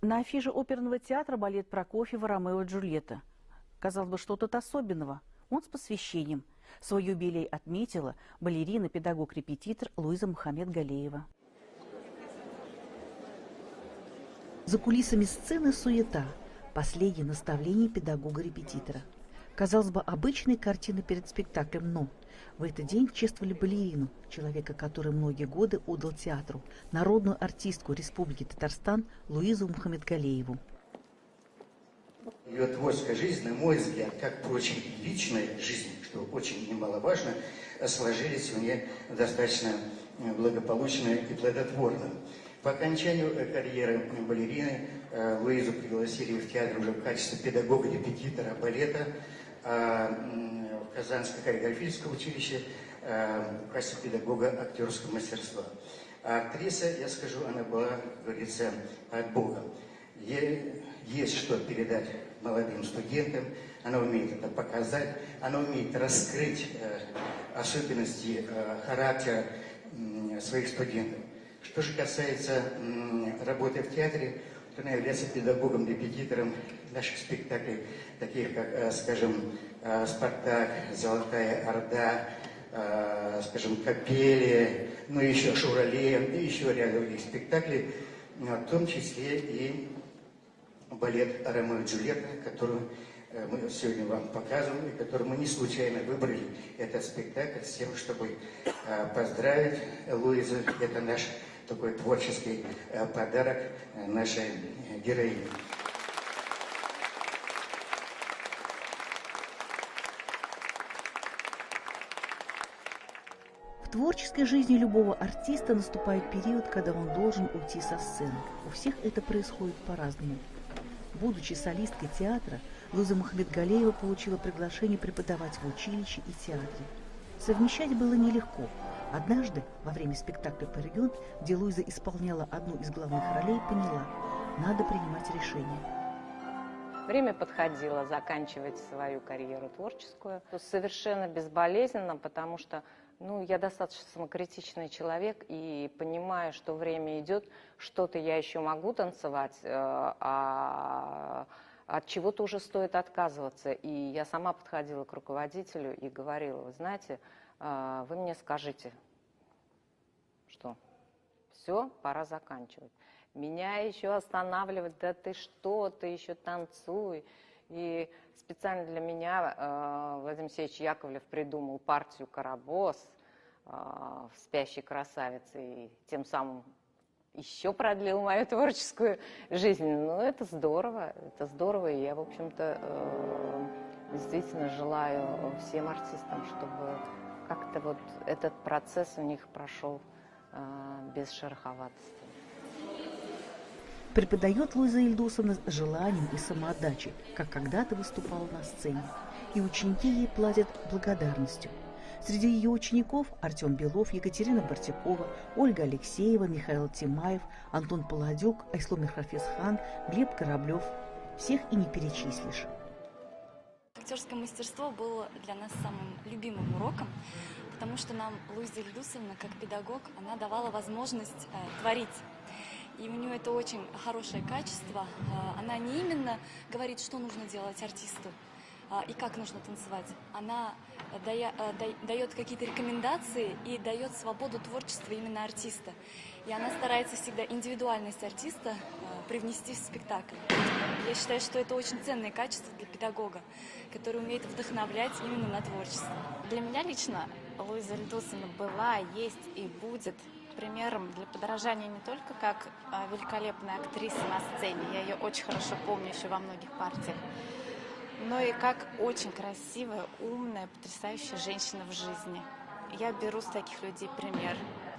На афише оперного театра балет Прокофьева «Ромео и Джульетта». Казалось бы, что тут особенного? Он с посвящением. Свой юбилей отметила балерина, педагог-репетитор Луиза Мухаммед-Галеева. За кулисами сцены суета. Последнее наставление педагога-репетитора. Казалось бы, обычная картина перед спектаклем, но в этот день чествовали балерину, человека, который многие годы отдал театру, народную артистку Республики Татарстан Луизу Мухаммед-Галееву. Ее творческая жизнь, на мой взгляд, как, впрочем, и личная жизнь, что очень немаловажно, сложились у нее достаточно благополучно и плодотворно. По окончанию карьеры балерины Луизу пригласили в театр уже в качестве педагога-репетитора балета, в Казанское хореографическое училище в качестве педагога актерского мастерства. А актриса, я скажу, она была, как говорится, от Бога. Ей есть что передать молодым студентам, она умеет это показать, она умеет раскрыть особенности характера своих студентов. Что же касается работы в театре, то она является педагогом-репетитором наших спектаклей, таких как, скажем, «Спартак», «Золотая Орда», скажем, «Капелия», ну еще «Шуралея» и еще ряд других спектаклей, в том числе и балет «Ромео и Джульетта», который мы сегодня вам показываем, и который мы не случайно выбрали этот спектакль с тем, чтобы поздравить Луизу. Это наш такой творческий подарок нашей героине. В творческой жизни любого артиста наступает период, когда он должен уйти со сцены. У всех это происходит по-разному. Будучи солисткой театра, Луиза Мухаммед-Галеева получила приглашение преподавать в училище и театре. Совмещать было нелегко. Однажды, во время спектакля «Паригон», где Луиза исполняла одну из главных ролей, поняла – надо принимать решение. Время подходило заканчивать свою карьеру творческую. Совершенно безболезненно, потому что я достаточно самокритичный человек и понимаю, что время идет, что-то я еще могу танцевать, а от чего-то уже стоит отказываться. И я сама подходила к руководителю и говорила: вы знаете, вы мне скажите, что все, пора заканчивать. Меня еще останавливать: да ты что, ты еще танцуй. И специально для меня Владимир Алексеевич Яковлев придумал партию «Карабос» в «Спящей красавице», и тем самым еще продлил мою творческую жизнь. Это здорово, и я, в общем-то, действительно желаю всем артистам, чтобы как-то вот этот процесс у них прошел без шероховатости. Преподает Луиза Ильдусовна с желанием и самоотдачей, как когда-то выступала на сцене. И ученики ей платят благодарностью. Среди ее учеников Артем Белов, Екатерина Бартякова, Ольга Алексеева, Михаил Тимаев, Антон Паладюк, Айслом Хафизхан, Глеб Кораблев. Всех и не перечислишь. Актерское мастерство было для нас самым любимым уроком, потому что нам Луиза Ильдусовна, как педагог, она давала возможность творить. И у нее это очень хорошее качество. Она не именно говорит, что нужно делать артисту и как нужно танцевать. Она дает какие-то рекомендации и дает свободу творчества именно артиста. И она старается всегда индивидуальность артиста привнести в спектакль. Я считаю, что это очень ценное качество для педагога, который умеет вдохновлять именно на творчество. Для меня лично Луиза Ильдусовна была, есть и будет примером для подражания не только как великолепная актриса на сцене, я ее очень хорошо помню еще во многих партиях, но и как очень красивая, умная, потрясающая женщина в жизни. Я беру с таких людей пример.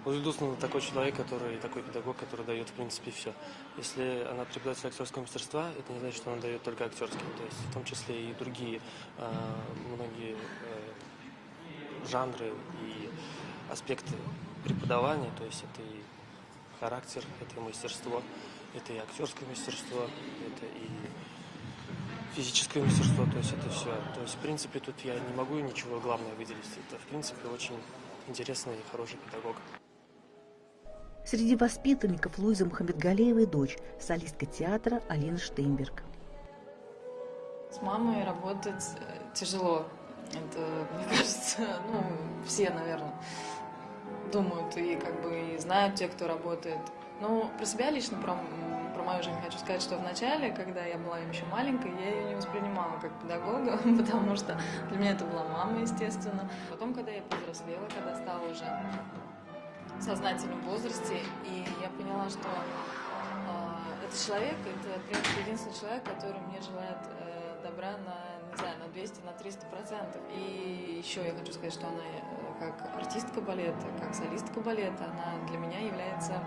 Луиза Ильдусовна такой человек, такой педагог, который дает в принципе все. Если она преподаватель актерского мастерства, это не значит, что она дает только актерское, то есть в том числе и другие многие жанры и аспекты преподавания, то есть это и характер, это и мастерство, это и актерское мастерство, это и физическое мастерство, то есть это все. То есть в принципе тут я не могу ничего главное выделить. Это в принципе очень интересный и хороший педагог. Среди воспитанников Луиза Мухаммедгалеевой дочь, солистка театра Алина Штейнберг. С мамой работать тяжело. Это, мне кажется, все, наверное, думают и как бы и знают те, кто работает. Но про себя лично, про мою жизнь хочу сказать, что вначале, когда я была еще маленькой, я ее не воспринимала как педагога, потому что для меня это была мама, естественно. Потом, когда я повзрослела, когда стала уже в сознательном возрасте, и я поняла, что этот человек, это, в принципе, единственный человек, который мне желает добра на, не знаю, на 200, на 300%. И еще я хочу сказать, что она как артистка балета, как солистка балета, она для меня является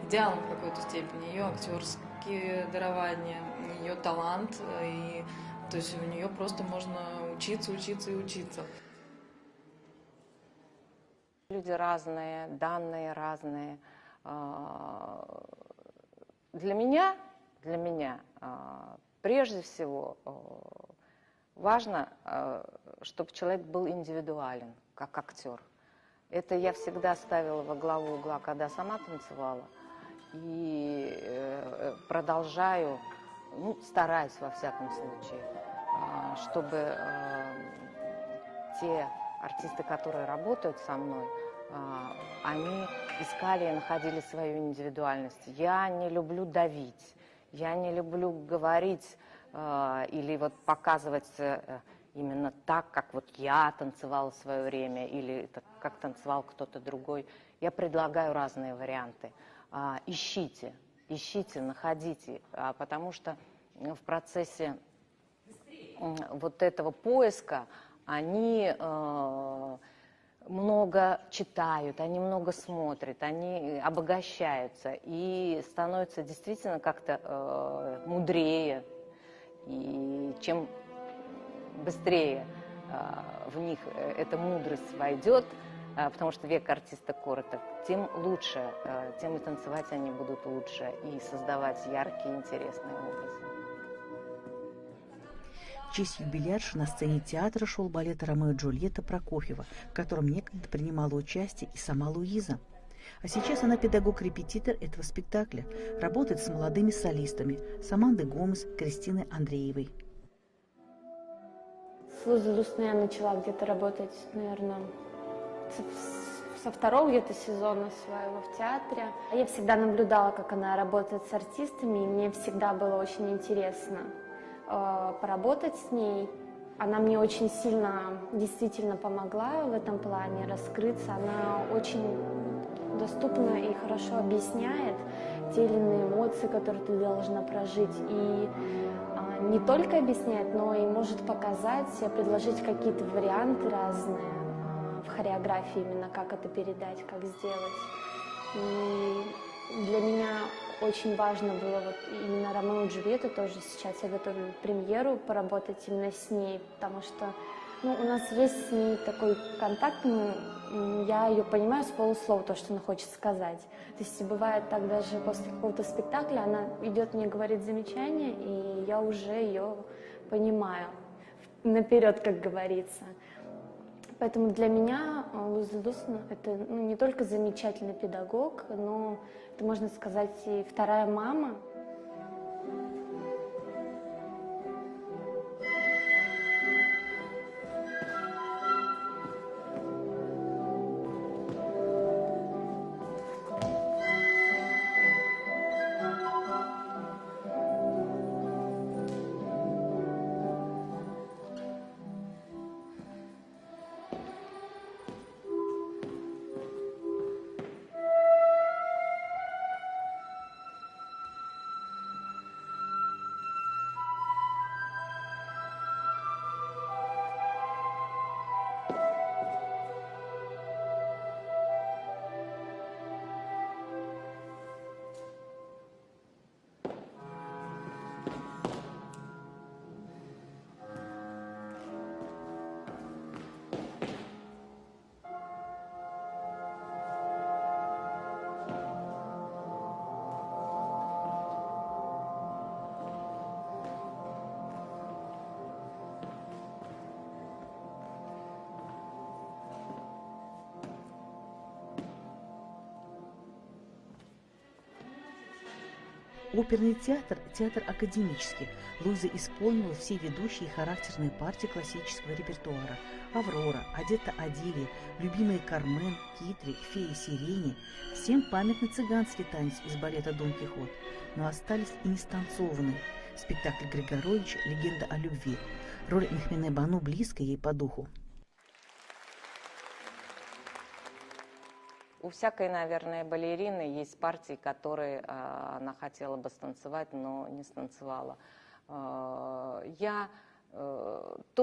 идеалом в какой-то степени. Ее актерские дарования, ее талант, и, то есть у нее просто можно учиться, учиться и учиться. Люди разные, данные разные. Для меня прежде всего важно, чтобы человек был индивидуален, как актер. Это я всегда ставила во главу угла, когда сама танцевала. И продолжаю, стараюсь во всяком случае, чтобы те артисты, которые работают со мной, они искали и находили свою индивидуальность. Я не люблю давить, я не люблю говорить или вот показывать именно так, как вот я танцевала в свое время, или как танцевал кто-то другой. Я предлагаю разные варианты. Ищите, находите, потому что в процессе вот этого поиска они много читают, они много смотрят, они обогащаются и становятся действительно как-то мудрее. И чем быстрее в них эта мудрость войдет, потому что век артиста короток, тем лучше, тем и танцевать они будут лучше, и создавать яркие, интересные образы. В честь юбилярши на сцене театра шел балет «Ромео и Джульетта» Прокофьева, в котором некогда принимала участие и сама Луиза. А сейчас она педагог-репетитор этого спектакля, работает с молодыми солистами с Амандой Гомес, Кристиной Андреевой. С Луизой Лдусовной я начала где-то работать, наверное, со второго где-то сезона своего в театре. Я всегда наблюдала, как она работает с артистами, и мне всегда было очень интересно поработать с ней. Она мне очень сильно действительно помогла в этом плане раскрыться. Она очень доступно и хорошо объясняет те или иные эмоции, которые ты должна прожить. И не только объясняет, но и может показать, предложить какие-то варианты разные в хореографии, именно как это передать, как сделать. И для меня очень важно было вот именно «Ромео и Джульетту» тоже сейчас я готовлю премьеру, поработать именно с ней, потому что у нас есть с ней такой контакт, я ее понимаю с полуслова, то, что она хочет сказать. То есть бывает так даже после какого-то спектакля, она идет мне говорит замечания, и я уже ее понимаю наперед, как говорится. Поэтому для меня Луиза Лдусовна это не только замечательный педагог, но это, можно сказать, и вторая мама. Оперный театр – театр академический. Луиза исполнила все ведущие и характерные партии классического репертуара. «Аврора», «Одетта Адилия», любимые «Кармен», «Китри», «Фея Сирени», всем памятный цыганский танец из балета «Дон Кихот». Но остались и нестанцованные. Спектакль Григоровича «Легенда о любви». Роль Мехмене Бану близкая ей по духу. У всякой, наверное, балерины есть партии, которые она хотела бы станцевать, но не станцевала. То,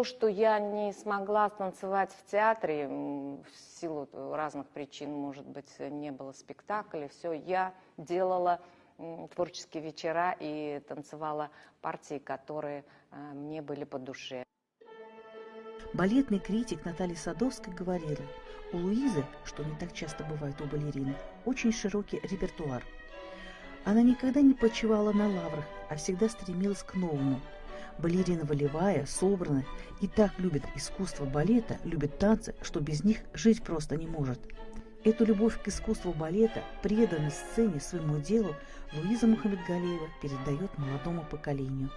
что я не смогла станцевать в театре, в силу разных причин, может быть, не было спектакля, все, я делала творческие вечера и танцевала партии, которые мне были по душе. Балетный критик Наталья Садовская говорила, у Луизы, что не так часто бывает у балерины, очень широкий репертуар. Она никогда не почивала на лаврах, а всегда стремилась к новому. Балерина волевая, собранная и так любит искусство балета, любит танцы, что без них жить просто не может. Эту любовь к искусству балета, преданность сцене, своему делу Луиза Мухаммедгалеева передает молодому поколению.